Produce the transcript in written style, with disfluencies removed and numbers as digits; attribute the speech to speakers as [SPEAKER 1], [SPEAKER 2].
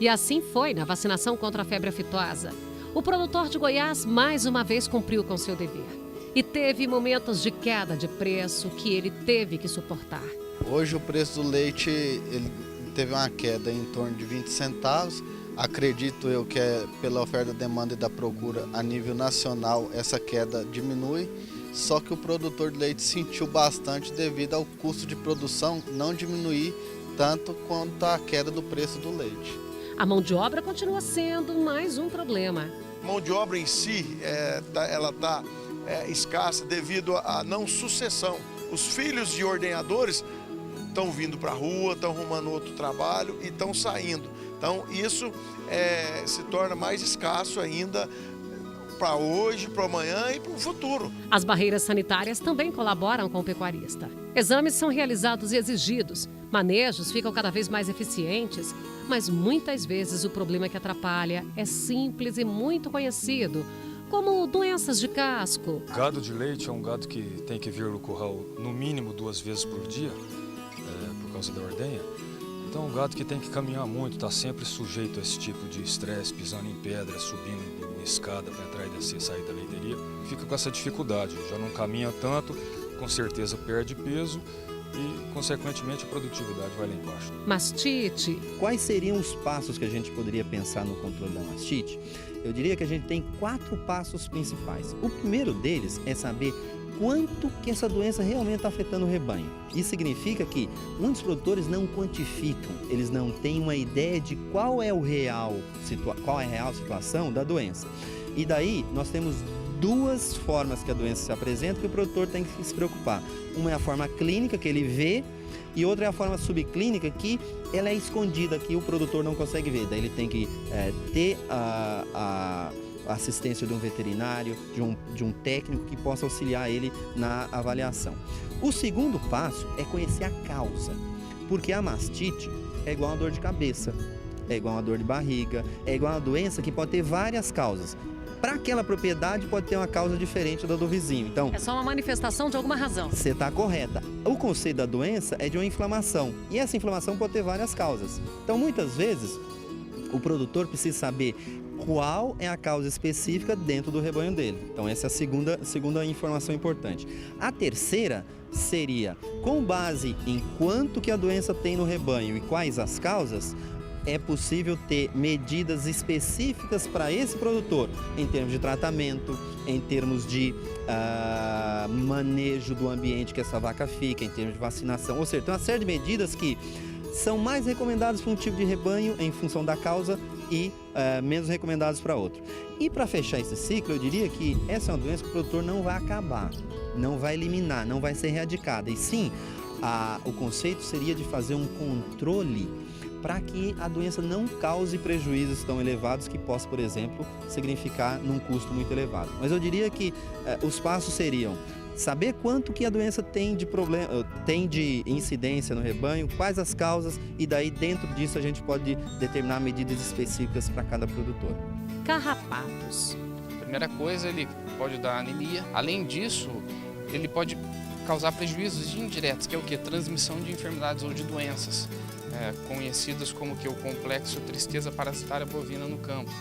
[SPEAKER 1] E assim foi na vacinação contra a febre aftosa. O produtor de Goiás mais uma vez cumpriu com seu dever. E teve momentos de queda de preço que ele teve que suportar.
[SPEAKER 2] Hoje o preço do leite ele teve uma queda em torno de 20 centavos. Acredito eu que pela oferta, demanda e da procura a nível nacional essa queda diminui. Só que o produtor de leite sentiu bastante devido ao custo de produção não diminuir tanto quanto a queda do preço do leite.
[SPEAKER 1] A mão de obra continua sendo mais um problema.
[SPEAKER 3] A mão de obra em si, ela está escassa devido à não sucessão. Os filhos de ordenhadores estão vindo para a rua, estão arrumando outro trabalho e estão saindo. Então isso se torna mais escasso ainda para hoje, para amanhã e para o futuro.
[SPEAKER 1] As barreiras sanitárias também colaboram com o pecuarista. Exames são realizados e exigidos, manejos ficam cada vez mais eficientes, mas muitas vezes o problema que atrapalha é simples e muito conhecido, como doenças de casco.
[SPEAKER 4] Gado de leite é um gado que tem que vir no curral no mínimo 2 vezes por dia, por causa da ordenha. Então, um gado que tem que caminhar muito, está sempre sujeito a esse tipo de estresse, pisando em pedra, subindo em escada para entrar e descer, sair da leiteria. Fica com essa dificuldade, já não caminha tanto, com certeza perde peso e, consequentemente, a produtividade vai lá embaixo.
[SPEAKER 1] Mastite.
[SPEAKER 5] Quais seriam os passos que a gente poderia pensar no controle da mastite? Eu diria que a gente tem 4 passos principais. O primeiro deles é saber quanto que essa doença realmente está afetando o rebanho. Isso significa que muitos produtores não quantificam, eles não têm uma ideia de qual é a real situação da doença. E daí nós temos 2 formas que a doença se apresenta que o produtor tem que se preocupar. Uma é a forma clínica, que ele vê, e outra é a forma subclínica, que ela é escondida, que o produtor não consegue ver. Daí ele tem que ter a assistência de um veterinário, de um técnico que possa auxiliar ele na avaliação. O segundo passo é conhecer a causa, porque a mastite é igual a dor de cabeça, é igual a dor de barriga, é igual a doença que pode ter várias causas. Para aquela propriedade pode ter uma causa diferente da do vizinho. Então,
[SPEAKER 1] É só uma manifestação de alguma razão.
[SPEAKER 5] você está correta. O conceito da doença é de uma inflamação, e essa inflamação pode ter várias causas. Então, muitas vezes, o produtor precisa saber qual é a causa específica dentro do rebanho dele. Então essa é a segunda informação importante. A terceira seria, com base em quanto que a doença tem no rebanho e quais as causas, é possível ter medidas específicas para esse produtor, em termos de tratamento, em termos de manejo do ambiente que essa vaca fica, em termos de vacinação. Ou seja, tem uma série de medidas que são mais recomendadas para um tipo de rebanho em função da causa e menos recomendados para outro. E para fechar esse ciclo, eu diria que essa é uma doença que o produtor não vai acabar, não vai eliminar, não vai ser erradicada. E sim, o conceito seria de fazer um controle para que a doença não cause prejuízos tão elevados que possa, por exemplo, significar num custo muito elevado. Mas eu diria que os passos seriam saber quanto que a doença tem de incidência no rebanho, quais as causas, e daí dentro disso a gente pode determinar medidas específicas para cada produtor.
[SPEAKER 1] Carrapatos.
[SPEAKER 6] Primeira coisa, ele pode dar anemia. Além disso, ele pode causar prejuízos indiretos, que é o quê? Transmissão de enfermidades ou de doenças, conhecidas como que o complexo tristeza parasitária bovina no campo.